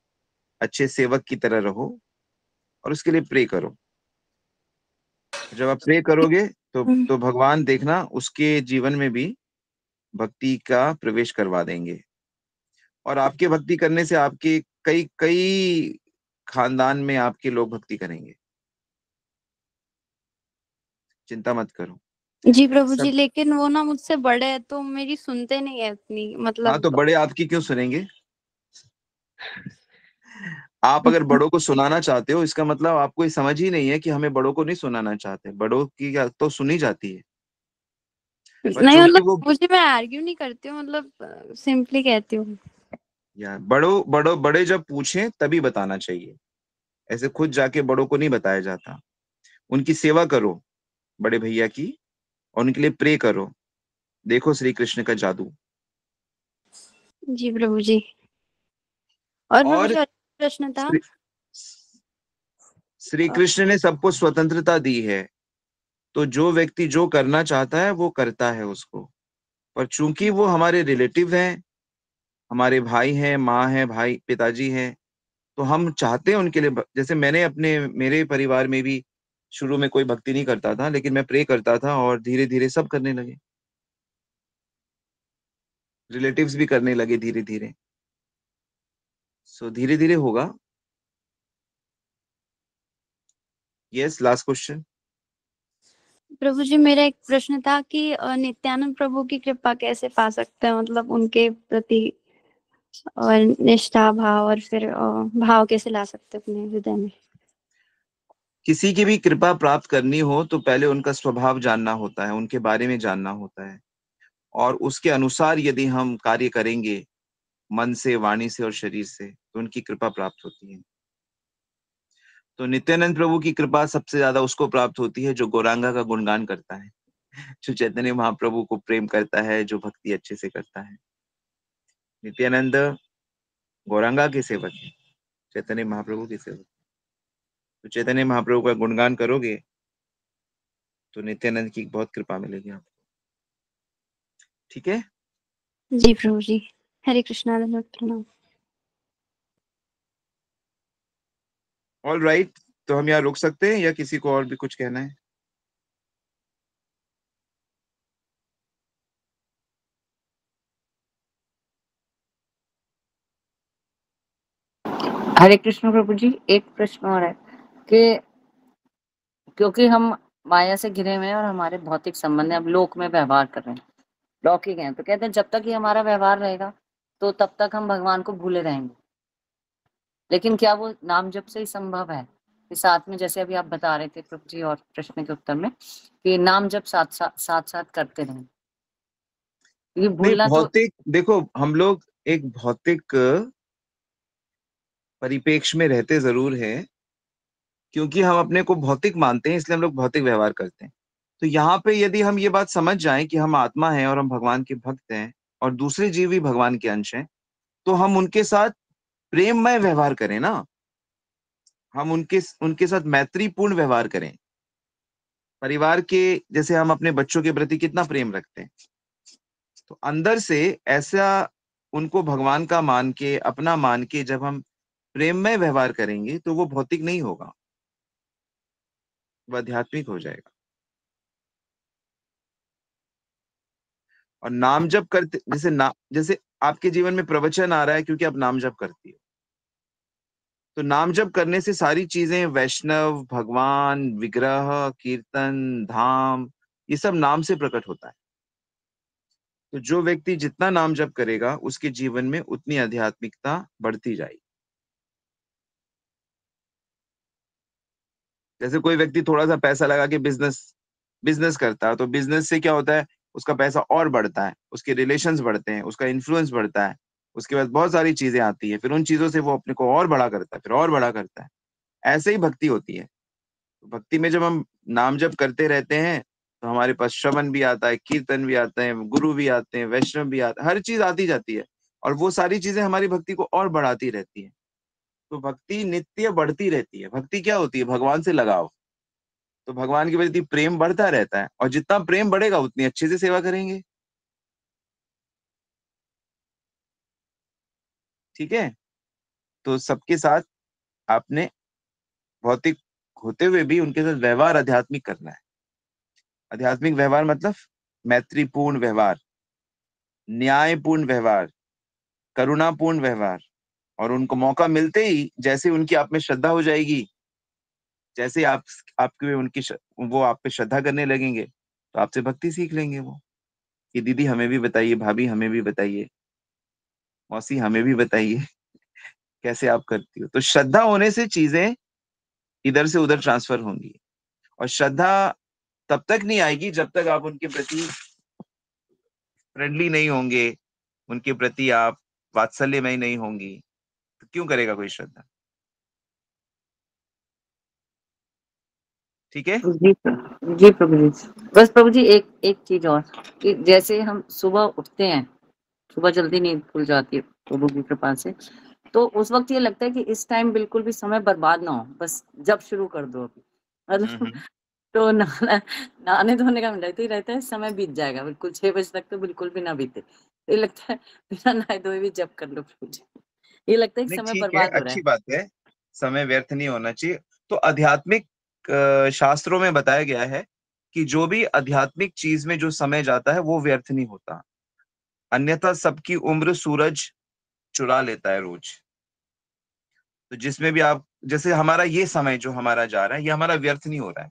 अच्छे सेवक की तरह रहो और उसके लिए प्रे करो। जब आप प्रे करोगे तो भगवान देखना उसके जीवन में भी भक्ति का प्रवेश करवा देंगे, और आपके भक्ति करने से आपके कई कई खानदान में आपके लोग भक्ति करेंगे। चिंता मत करो। जी प्रभु जी, सब। लेकिन वो ना मुझसे बड़े है तो मेरी सुनते नहीं है उतनी, हाँ, मतलब। तो बड़े आपकी क्यों सुनेंगे? आप अगर बड़ों को सुनाना चाहते हो, इसका मतलब आपको ये समझ ही नहीं है कि हमें बड़ों को नहीं सुनाना चाहते। बड़ों की तो सुनी जाती है, पर नहीं, चूंकि मतलब वो मुझे, मैं आर्ग्यू नहीं करती हूँ, मतलब सिंपली कहती हूँ। यार, बड़े जब पूछें तभी बताना चाहिए। ऐसे खुद जाके बड़ों को नहीं बताया जाता। उनकी सेवा करो, बड़े भैया की, और उनके लिए प्रे करो। देखो श्री कृष्ण का जादू। जी प्रभु जी। और प्रभु और जी, और प्रश्न था। श्री श्री कृष्ण ने सबको स्वतंत्रता दी है, तो जो व्यक्ति जो करना चाहता है वो करता है उसको। पर चूंकि वो हमारे रिलेटिव हैं, हमारे भाई हैं, माँ है, भाई पिताजी हैं, तो हम चाहते हैं उनके लिए, जैसे मैंने अपने मेरे परिवार में भी शुरू में कोई भक्ति नहीं करता था, लेकिन मैं प्रे करता था और धीरे धीरे सब करने लगे, रिलेटिव्स भी करने लगे धीरे धीरे। सो धीरे धीरे होगा। Yes, last question. Prabhu ji, मेरा एक प्रश्न था कि नित्यानंद प्रभु की कृपा कैसे पा सकते हैं, मतलब उनके प्रति और निष्ठा भाव, और फिर भाव कैसे ला सकते हैं अपने हृदय में? किसी की भी कृपा प्राप्त करनी हो तो पहले उनका स्वभाव जानना होता है, उनके बारे में जानना होता है, और उसके अनुसार यदि हम कार्य करेंगे मन से, वाणी से और शरीर से, तो उनकी कृपा प्राप्त होती है। तो नित्यानंद प्रभु की कृपा सबसे ज्यादा उसको प्राप्त होती है जो गौरांगा का गुणगान करता है, जो चैतन्य महाप्रभु को प्रेम करता है, जो भक्ति अच्छे से करता है। नित्यानंद गौरांगा के सेवक है, चैतन्य महाप्रभु के सेवक। तो चैतन्य महाप्रभु का गुणगान करोगे तो नित्यानंद की बहुत कृपा मिलेगी आपको। ठीक है जी प्रभु जी, हरे कृष्णा, धन्यवाद, प्रणाम। ऑल राइट, तो हम यहाँ रुक सकते हैं या किसी को और भी कुछ कहना है? हरे कृष्ण प्रभु जी, एक प्रश्न और है कि क्योंकि हम माया से घिरे हुए हैं और हमारे भौतिक संबंध है, अब लोक में व्यवहार कर रहे हैं, लौकिक हैं, तो कहते हैं जब तक ये हमारा व्यवहार रहेगा तो तब तक हम भगवान को भूले रहेंगे। लेकिन क्या वो नाम जप से ही संभव है कि साथ में, जैसे अभी आप बता रहे थे प्रभु जी और प्रश्न के उत्तर में, कि नाम जप साथ साथ करते रहें, ये नहीं, भूलना तो भौतिक, देखो हम लोग एक भौतिक परिपेक्ष में रहते जरूर है, क्योंकि हम अपने को भौतिक मानते हैं, इसलिए हम लोग भौतिक व्यवहार करते हैं। तो यहाँ पे यदि हम ये बात समझ जाएं कि हम आत्मा हैं और हम भगवान के भक्त हैं और दूसरे जीव भी भगवान के अंश हैं, तो हम उनके साथ प्रेममय व्यवहार करें ना, हम उनके साथ मैत्रीपूर्ण व्यवहार करें। परिवार के जैसे हम अपने बच्चों के प्रति कितना प्रेम रखते हैं, तो अंदर से ऐसा उनको भगवान का मान के, अपना मान के जब हम प्रेममय व्यवहार करेंगे तो वो भौतिक नहीं होगा, वो आध्यात्मिक हो जाएगा। और नाम जप करते, जैसे आपके जीवन में प्रवचन आ रहा है क्योंकि आप नाम जप करती हो, तो नाम जप करने से सारी चीजें, वैष्णव, भगवान, विग्रह, कीर्तन, धाम, ये सब नाम से प्रकट होता है। तो जो व्यक्ति जितना नाम जप करेगा उसके जीवन में उतनी आध्यात्मिकता बढ़ती जाएगी। जैसे कोई व्यक्ति थोड़ा सा पैसा लगा के बिजनेस करता है, तो बिजनेस से क्या होता है, उसका पैसा और बढ़ता है, उसके रिलेशंस बढ़ते हैं, उसका इन्फ्लुएंस बढ़ता है, उसके बाद बहुत सारी चीजें आती है, फिर उन चीजों से वो अपने को और बड़ा करता है, फिर और बड़ा करता है। ऐसे ही भक्ति होती है। तो भक्ति में जब हम नाम जप करते रहते हैं तो हमारे पास श्रवण भी आता है, कीर्तन भी आता है, गुरु भी आते हैं, वैष्णव भी आते हैं, हर चीज आती जाती है, और वो सारी चीजें हमारी भक्ति को और बढ़ाती रहती है। तो भक्ति नित्य बढ़ती रहती है। भक्ति क्या होती है? भगवान से लगाव। तो भगवान के प्रति प्रेम बढ़ता रहता है, और जितना प्रेम बढ़ेगा उतनी अच्छे से सेवा करेंगे। ठीक है, तो सबके साथ आपने भौतिक होते हुए भी उनके साथ व्यवहार आध्यात्मिक करना है। आध्यात्मिक व्यवहार मतलब मैत्रीपूर्ण व्यवहार, न्यायपूर्ण व्यवहार, करुणापूर्ण व्यवहार, और उनको मौका मिलते ही जैसे उनकी आप में श्रद्धा हो जाएगी, जैसे आपके वो आप पे श्रद्धा करने लगेंगे, तो आपसे भक्ति सीख लेंगे वो, कि दीदी हमें भी बताइए, भाभी हमें भी बताइए, मौसी हमें भी बताइए कैसे आप करती हो। तो श्रद्धा होने से चीजें इधर से उधर ट्रांसफर होंगी। और श्रद्धा तब तक नहीं आएगी जब तक आप उनके प्रति फ्रेंडली नहीं होंगे, उनके प्रति आप वात्सल्यमय नहीं होंगी, तो क्यों करेगा कोई श्रद्धा? ठीक है, जी प्रभु जी। बस प्रभु जी एक चीज और, कि जैसे हम सुबह उठते हैं, सुबह जल्दी नींद खुल जाती है प्रभु की कृपा से, तो उस वक्त ये लगता है कि इस टाइम बिल्कुल भी समय बर्बाद ना हो, बस जब शुरू कर दो अभी, मतलब तो नहाने धोने का मिलता ही रहता है, समय बीत जाएगा बिल्कुल, 6 बजे तक तो बिल्कुल भी ना बीते। ये लगता है बिना नहाए धोए भी जब कर लो प्रभु जी, ये लगता है कि नहीं समय ठीक है, बर्बाद हो रहा अच्छी है। बात है, समय व्यर्थ नहीं होना चाहिए। तो आध्यात्मिक शास्त्रों में बताया गया है कि जो भी आध्यात्मिक चीज में जो समय जाता है वो व्यर्थ नहीं होता, अन्यथा सबकी उम्र सूरज चुरा लेता है रोज। तो जिसमें भी आप, जैसे हमारा ये समय जो हमारा जा रहा है ये हमारा व्यर्थ नहीं हो रहा है,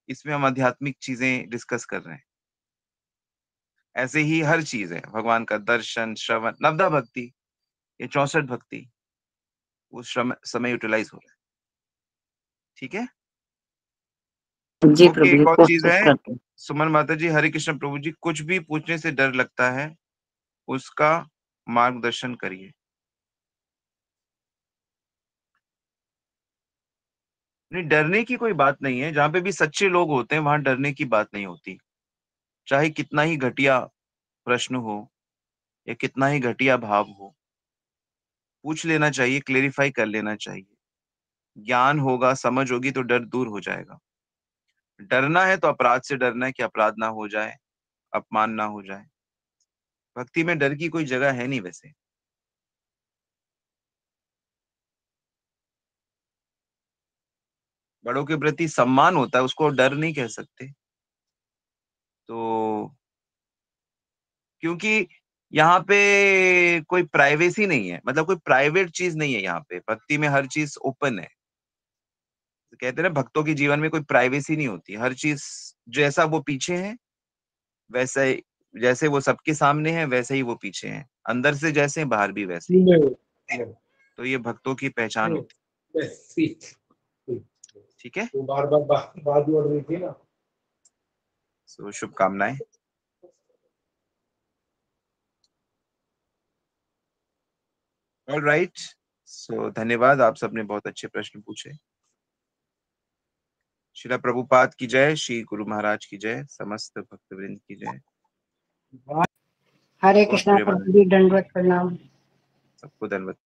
इसमें हम आध्यात्मिक चीजें डिस्कस कर रहे हैं। ऐसे ही हर चीज है, भगवान का दर्शन, श्रवण, नवदा भक्ति, ये 64 भक्ति उस समय यूटिलाइज हो रहा है। ठीक है, जी ओके। प्रभु जी, एक और चीज कोशिश है, करते हैं। सुमन माता जी, हरे कृष्ण प्रभु जी, कुछ भी पूछने से डर लगता है उसका मार्गदर्शन करिए। नहीं, डरने की कोई बात नहीं है, जहां पे भी सच्चे लोग होते हैं वहां डरने की बात नहीं होती। चाहे कितना ही घटिया प्रश्न हो या कितना ही घटिया भाव हो, पूछ लेना चाहिए, क्लेरिफाई कर लेना चाहिए। ज्ञान होगा, समझ होगी तो डर दूर हो जाएगा। डरना है तो अपराध से डरना है कि अपराध ना हो जाए, अपमान ना हो जाए। भक्ति में डर की कोई जगह है नहीं वैसे। बड़ों के प्रति सम्मान होता है, उसको डर नहीं कह सकते। तो क्योंकि यहाँ पे कोई प्राइवेसी नहीं है, मतलब कोई प्राइवेट चीज नहीं है यहाँ पे। भक्ति में हर चीज ओपन है। तो कहते हैं ना, भक्तों के जीवन में कोई प्राइवेसी नहीं होती, हर चीज जैसा वो पीछे है वैसे, जैसे वो सबके सामने है वैसे ही वो पीछे है, अंदर से जैसे हैं, बाहर भी वैसे ही। तो ये भक्तों की पहचान होती है। ठीक है, बार बार बात जोड़ रही थी ना। सो शुभकामनाएं। ऑल राइट, सो धन्यवाद, आप सबने बहुत अच्छे प्रश्न पूछे। श्रीला प्रभुपाद की जय, श्री गुरु महाराज की जय, समस्त भक्तवृंद की जय। हरे कृष्णा प्रभु जी, दंडवत प्रणाम। सबको दंडवत।